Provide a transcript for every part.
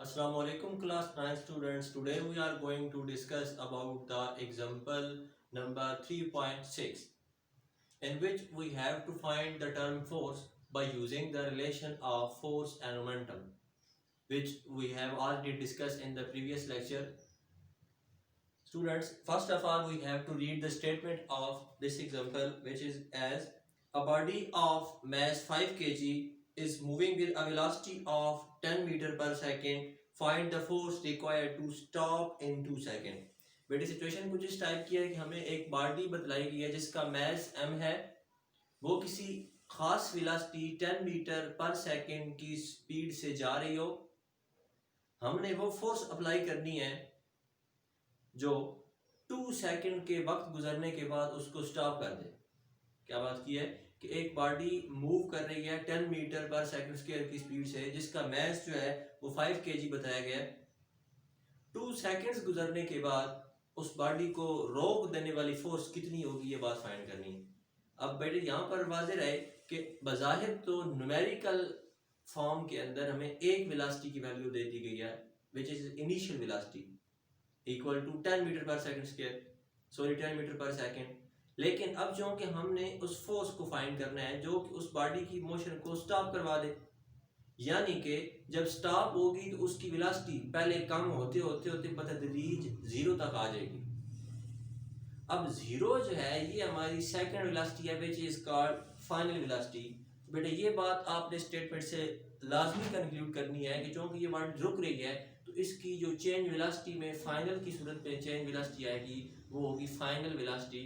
Assalamu alaikum class 9 students. Today we are going to discuss about the example number 3.6 in which we have to find the term force by using the relation of force and momentum, which we have already discussed in the previous lecture. Students, first of all we have to read the statement of this example, which is as a body of mass 5 kg is moving with a velocity of 10 meter per second. Find the force required to stop in 2 second. बेटी situation कुछ इस type की है कि हमें एक body बतलाई गई है जिसका मैस m है, वो किसी खास वेलोसिटी 10 मीटर पर सेकेंड की स्पीड से जा रही हो। हमने वो फोर्स अप्लाई करनी है जो 2 सेकंड के वक्त गुजरने के बाद उसको स्टॉप कर दे। क्या बात की है कि एक बॉडी मूव कर रही है 10 मीटर पर सेकंड स्क्वायर की स्पीड से, जिसका मैस जो है वो 5 kg बताया गया है। 2 सेकंड्स गुजरने के बाद उस बॉडी को रोक देने वाली फोर्स कितनी होगी, ये बात फाइंड करनी है। अब बेटे यहाँ पर वाज़ेह रहे कि बज़ाहिर तो न्यूमेरिकल फॉर्म के अंदर हमें एक वेलोसिटी की वैल्यू दे दी गई है, which is initial velocity equal to 10 meter per second square, sorry 10 meter per second. लेकिन अब जो कि हमने उस फोर्स को फाइंड करना है जो कि उस बॉडी की मोशन को स्टॉप करवा दे, यानी कि जब स्टॉप होगी तो उसकी वेलोसिटी पहले कम होते होते होते बतदरीज जीरो तक आ जाएगी। अब जीरो जो है ये हमारी सेकंड वेलोसिटी है, which is called final velocity. बेटे ये बात आपने स्टेटमेंट से लाजमी कंक्लूड करनी है कि चूंकि ये बॉडी रुक रही है तो इसकी जो चेंज वेलोसिटी में फाइनल की सूरत में चेंज वेलोसिटी आएगी वो होगी फाइनल वेलोसिटी,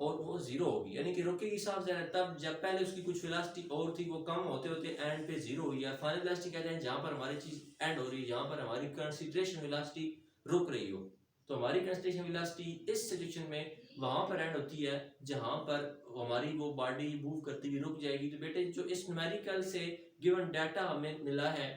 और वो जीरो होगी, यानी कि रुकेगी साफ ज़ाहिर तब जब पहले उसकी कुछ वेलोसिटी और थी वो कम होते होते एंड पे जीरो हुई है। फाइनल वेलोसिटी कहते हैं जहाँ पर हमारी चीज़ एंड हो रही है, जहाँ पर हमारी कंसीडरेशन वेलोसिटी रुक रही हो। तो हमारी कंसीडरेशन वेलोसिटी इस सिचुएशन में वहाँ पर एंड होती है जहाँ पर हमारी वो बॉडी मूव करती हुई रुक जाएगी। तो बेटे जो इस न्यूमेरिकल से गिवन डाटा हमें मिला है,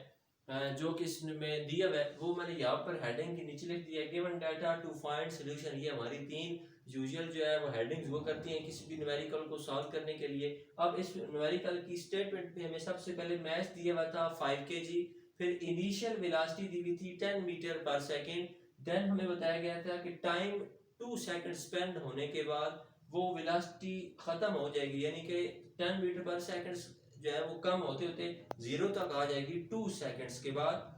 जो कि इसमें दिया हुआ है, वो मैंने यहाँ पर हेडिंग के नीचे लिख दिया है, given data to find solution. ये हमारी तीन यूजुअल जो है वो हेडिंग्स वो करती हैं किसी भी न्यूमेरिकल को सॉल्व करने के लिए। अब इस न्यूमेरिकल की स्टेटमेंट में हमें सबसे पहले मैथ दिया हुआ था 5 kg, फिर इनिशियल वेलोसिटी दी हुई थी 10 मीटर पर सेकेंड, देन हमें बताया गया था कि टाइम 2 सेकंड स्पेंड होने के बाद वो वेलोसिटी खत्म हो जाएगी, यानी कि 10 मीटर पर सेकंड जो है वो कम होते होते जीरो तक आ जाएगी 2 सेकंड्स के बाद।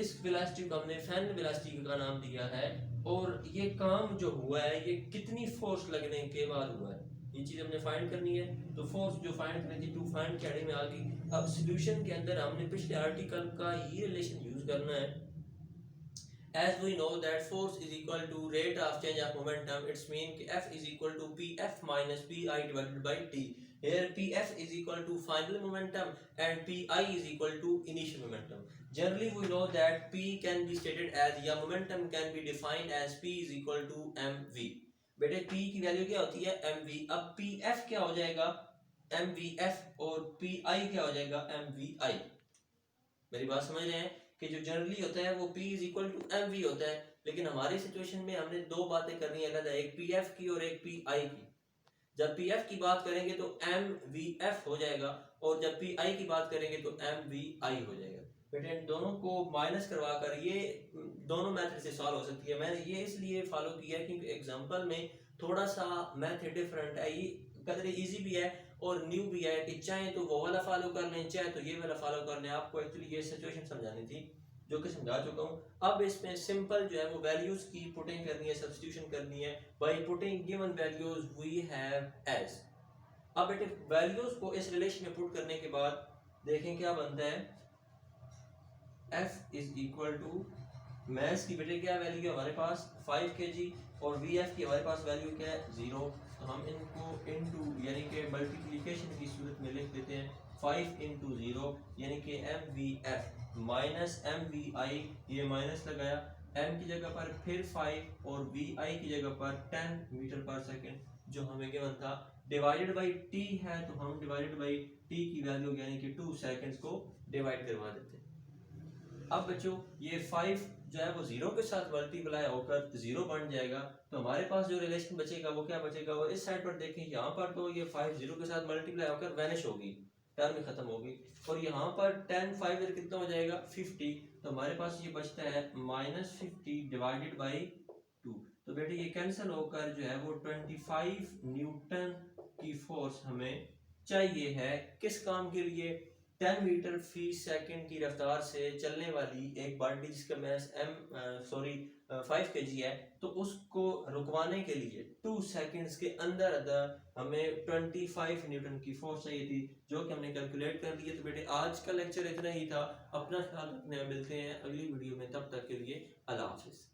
इस वेलोसिटी को हमने फाइनल वेलोसिटी का नाम दिया है, और ये काम जो हुआ है ये कितनी फोर्स लगने के बाद हुआ है, ये चीज हमने फाइंड करनी है। तो फोर्स जो फाइंड करनी थी टू फाइंड कैडी में आ गई। अब सॉल्यूशन के अंदर हमने पिछले आर्टिकल का ये रिलेशन यूज करना है। As we know that force is equal to rate of change of momentum, it's mean कि F is equal to Pf minus Pi divided by T. Here Pf is equal to final momentum and Pi is equal to initial momentum. Generally we know that P can be stated as, या momentum can be defined as P is equal to mv. बेटे P की value क्या होती है mv। अब Pf क्या हो जाएगा mvf और Pi क्या हो जाएगा mvi। मेरी बात समझ रहे हैं कि जो जनरली होता है वो P is equal to M V होता है, लेकिन हमारी सिचुएशन में हमने दो बातें करनी है अलग, एक पी एफ की और एक पी आई की। जब पी एफ की बात करेंगे तो एम वी एफ हो जाएगा, और जब पी आई की बात करेंगे तो एम वी आई हो जाएगा। बेटे इन दोनों को माइनस करवा कर ये दोनों मेथड से सॉल्व हो सकती है। मैंने ये इसलिए फॉलो किया क्योंकि एग्जाम्पल में थोड़ा सा मेथड डिफरेंट है, ये कदर इजी भी है और न्यू भी है कि चाहे तो वो वाला फॉलो कर लें चाहे तो ये वाला फॉलो कर लें। आपको एक्चुअली ये सिचुएशन समझानी थी जो कि समझा चुका हूँ। अब इसमें सिंपल जो है वो वैल्यूज की पुटिंग करनी है, सब्स्टिट्यूशन करनी है by putting given values we have as. अब बेटे वैल्यूज को इस रिलेशन में पुट करने के बाद देखें क्या बनता है। F is equal to maths की बेटे क्या वैल्यू है हमारे पास 5 kg, और वी एफ की हमारे पास वैल्यू क्या है 0। तो हम इनको इनटू यानी कि मल्टीप्लिकेशन की सूरत में लिख देते हैं 5 इंटू 0, यानी कि m v f minus m v i, ये माइनस लगाया m की जगह पर, फिर 5 और वी आई की जगह पर 10 मीटर पर सेकेंड जो हमें गिवन था, डिवाइडेड बाई t है तो हम डिवाइडेड बाई t की वैल्यू यानी कि 2 सेकेंड्स को डिवाइड करवा देते हैं। अब बच्चों ये 5 जो है वो 0 के साथ मल्टीप्लाई होकर 0 बन जाएगा, तो हमारे पास जो रिलेशन बचेगा वो क्या बचेगा, वो इस साइड पर देखें यहाँ पर तो ये 5 0 के साथ मल्टीप्लाई होकर वैनिश होगी, टर्म खत्म होगी। और यहाँ पर 10 5 इधर कितना हो जाएगा 50, तो हमारे पास ये बचता है -50 डिवाइडेड बाई 2। तो बेटे ये कैंसिल होकर जो है वो 25 न्यूटन की फोर्स हमें चाहिए है किस काम के लिए, 10 मीटर फी सेकंड की रफ्तार से चलने वाली एक बाल्टी जिसका मैस 5 kg है, तो उसको रुकवाने के लिए 2 सेकंड्स के अंदर अंदर हमें 25 न्यूटन की फोर्स चाहिए थी, जो कि हमने कैलकुलेट कर लिया। तो बेटे आज का लेक्चर इतना ही था। अपना ख्याल रखने, मिलते हैं अगली वीडियो में, तब तक के लिए अल्लाह हाफिज़।